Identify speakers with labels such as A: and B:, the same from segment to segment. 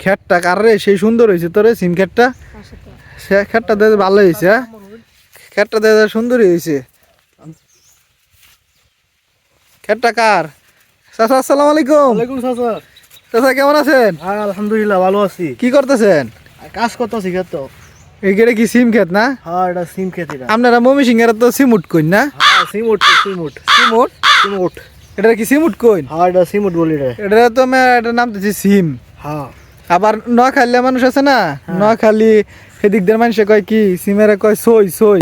A: খেটটা কারে সেই সুন্দর হয়েছে তোরে সিম খেটটা সে খেটটা দেখে ভালো হয়েছে হ্যাঁ খেটটা দেখে সুন্দরই হয়েছে খেটটা কার চাচা আসসালামু আলাইকুম
B: ওয়ালাইকুম চাচা
A: চাচা কেমন আছেন
B: আলহামদুলিল্লাহ ভালো আছি
A: কি করতেছেন
B: কাজ করতেছি খেত
A: এইখানে কি সিম খেত না
B: হ্যাঁ এটা সিম খেত এটা
A: আপনারা মমি সিংহের তো সিমুট কইন না
B: সিমুট সিমুট
A: সিমুট
B: সিমুট
A: এটা কি সিমুট কইন
B: হ্যাঁ এটা সিমুট বলি রে
A: এটা তো আমি এটার নাম দিচ্ছি সিম
B: হ্যাঁ
A: আবার নোয়াখালী মানুষ আছে না নোয়াখালী সেদিক দিয়ে মানুষে কয় কি সিমের কয় সই সই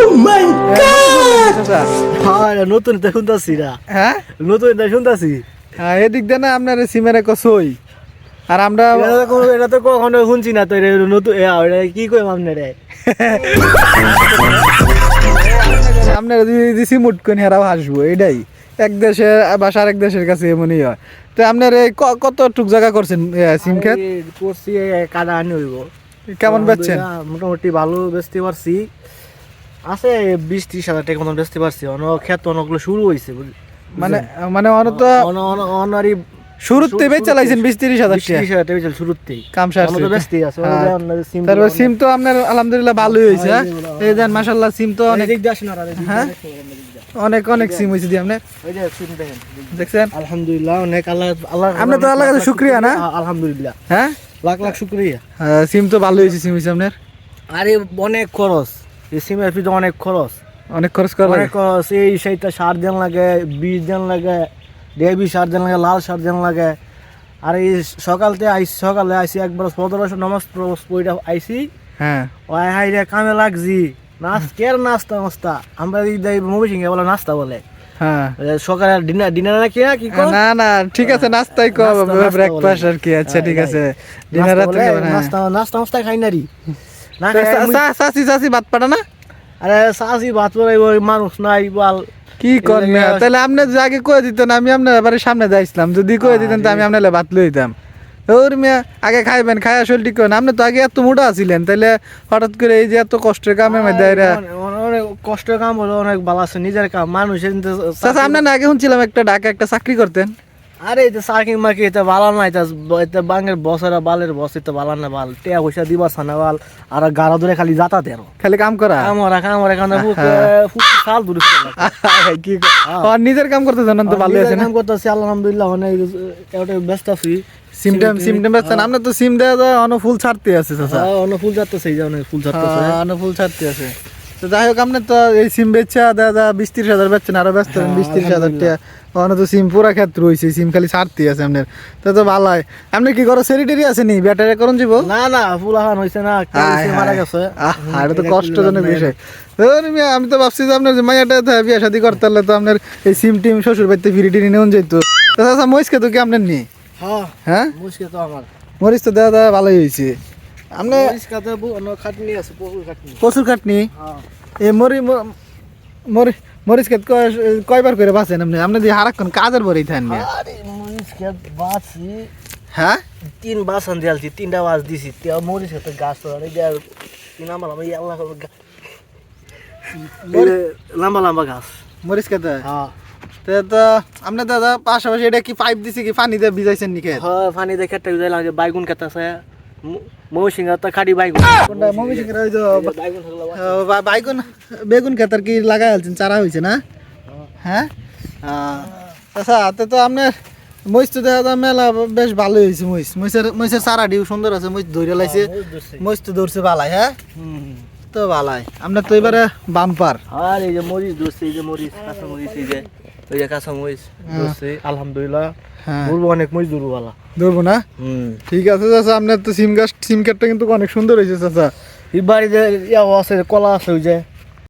B: হ্যাঁ এটা নতুন এটা শুনতেছি না
A: হ্যাঁ
B: নতুন এটা শুনতেছি
A: হ্যাঁ এদিক দিয়ে না আপনার সিমের কয় সই আর আমরা
B: এটা তো কখনো শুনছি না তো এটা নতুন এটা কি কই আপনি রে
A: আপনারা যদি সিমুট কোন হেরাও হাসবো এটাই এক দেশের বাসা আরেক দেশের কাছে এমনই হয় তো আপনার এই কতটুক জায়গা করছেন সিম খেত
B: করছি কাদা আনি হইব
A: কেমন বেচছেন
B: মোটামুটি ভালো বেচতে পারছি আছে 20-30 হাজার টাকা মতন বেচতে পারছি ক্ষেত অনেকগুলো শুরু হয়েছে
A: মানে মানে অন তো
B: অনারি
A: শুরুতে বেচে লাইছেন 20-30 হাজার টাকা
B: 30 হাজার টাকা শুরুতেই
A: কাম সারছে
B: তো বেচতেই আছে
A: তারপর সিম তো আপনার আলহামদুলিল্লাহ ভালোই হয়েছে এই দেন মাশাআল্লাহ সিম তো অনেক হ্যাঁ অনেক অনেক সিম হয়েছে দিয়ে আপনার
B: ওই যে সিম দেখেন
A: দেখছেন
B: আলহামদুলিল্লাহ অনেক আল্লাহ
A: আপনি তো আল্লাহর কাছে শুকরিয়া না
B: আলহামদুলিল্লাহ
A: হ্যাঁ
B: লাখ লাখ শুকরিয়া
A: সিম তো ভালো হয়েছে সিম হয়েছে আপনার
B: আরে অনেক খরচ এই সিমের পিছনে অনেক খরচ
A: অনেক খরচ করা
B: অনেক খরচ এই সেইটা সার দেন লাগে বীজ দেন লাগে দেবী সার দেন লাগে লাল সার দেন লাগে আর এই সকালে আইসি একবার 1500 নামাজ পড়া আইসি
A: হ্যাঁ
B: ওই হাইরে কামে লাগছি নাস্তা আমরা মুভি সিংহে বলে নাস্তা বলে
A: হ্যাঁ
B: সকালে ডিনার নাকি না কি
A: না না ঠিক আছে নাস্তাই কো ব্রেকফাস্ট আর কি আচ্ছা ঠিক আছে ডিনার রাতে
B: নাস্তা খাই না রি না
A: সাসি ভাত পাটা না
B: আরে সাসি ভাত পড়াই মানুষ নাই বল
A: কি করবে তাহলে আপনি আগে কয়ে দিতেন আমি আপনার বাড়ির সামনে যাইছিলাম যদি কয়ে দিতেন তো আমি আপনার ভাত লইতাম ওর মিয়া আগে খাইবেন খাই আসলে ঠিক করেন আপনি তো আগে এত মোটা আছিলেন তাহলে হঠাৎ করে এই যে এত কষ্টের কামের মধ্যে
B: অনেক কষ্টের কাম হলো অনেক ভালো আছে নিজের কাম মানুষের
A: আপনার না আগে শুনছিলাম একটা ঢাকা একটা চাকরি করতেন
B: আরে এটা সার্কিং মার্কি এটা ভালো না এটা বাঙের বসেরা বালের বস এটা ভালো না বাল টিয়া পয়সা দিবার সানা বাল আর গাড়া ধরে খালি যাতা দেন খালি
A: কাম করা
B: কামরা এখানে সাল দূরে
A: কি নিজের কাম করতে জানেন তো ভালো আছে
B: কাম করতেছি আলহামদুলিল্লাহ অনেক ব্যস্ত আছি
A: সিমটাম বেচছেন আপনি তো সিম দেওয়া যায় অন ফুল ছাড়তে আছে চাচা
B: অন ফুল ছাড়তেছে এই যে অনেক ফুল ছাড়তেছে
A: অন ফুল ছাড়তে আছে তো যাই হোক আপনি তো এই সিম বেচছে দাদা 20-30 হাজার বেচছেন আরো ব্যস্ত 20-30 হাজার টাকা অন তো সিম পুরা ক্ষেত্র হয়েছে সিম খালি ছাড়তে আছে আপনার তো ভালো হয় আপনি কি করো সেরিটারি আছে নি ব্যাটারি করুন যাব
B: না না ফুল আহান হয়েছে না মারা গেছে
A: এটা তো কষ্টজনক বিষয় আমি তো ভাবছি যে আপনার মাইয়াটা বিয়ে শাদী করতে হলে তো আপনার এই সিম টিম শ্বশুর বাড়িতে ফিরি টিরি নেওয়া যেত তো মহিষকে তো কি আপনার নেই হ্যাঁ মরিচ তো দাদা ভালোই হয়েছে আপনার প্রচুর খাটনি এই মরিচ খেত কয়বার করে বাঁচেন আপনি আপনি যে হারাক্ষণ কাজের পরেই থাকেন হ্যাঁ
B: 3 বাসন দিয়েছি 3টা বাস দিছি মরিচ খেতে গাছ লম্বা লম্বা গাছ
A: মরিচ খেতে তো আপনার দাদা পাশাপাশি এটা কি পাইপ দিছে কি পানি দিয়ে ভিজাইছেন নি খেত
B: হ্যাঁ পানি দিয়ে খেতে ভিজাইলাম যে বাইগুন খেতে আছে মৌসিংহ তো খাড়ি বাইগুন
A: কোনটা মৌসিংহ ওই যে বাইগুন বেগুন খেত আর কি লাগাই আলছেন চারা হয়েছে না হ্যাঁ আচ্ছা তো আপনার মহিষ তো দেখা যায় মেলা বেশ ভালোই হয়েছে মহিষের চারাটিও সুন্দর আছে মহিষ ধরে লাইছে মহিষ তো ধরছে ভালাই হ্যাঁ তো ভালাই আপনার তো এবারে বাম্পার
B: আর এই যে মরিচ ধরছে এই যে মরিচ কাঁচা মরিচ এই যে কাঁচা মরিচ ধরছে আলহামদুলিল্লাহ ধরবো অনেক মরিচ ধরবো ভালো
A: ধরবো না ঠিক আছে চাচা আপনার তো সিম কার্ডটা কিন্তু অনেক সুন্দর হয়েছে চাচা
B: এই বাড়িতে আছে কলা আছে ওই যে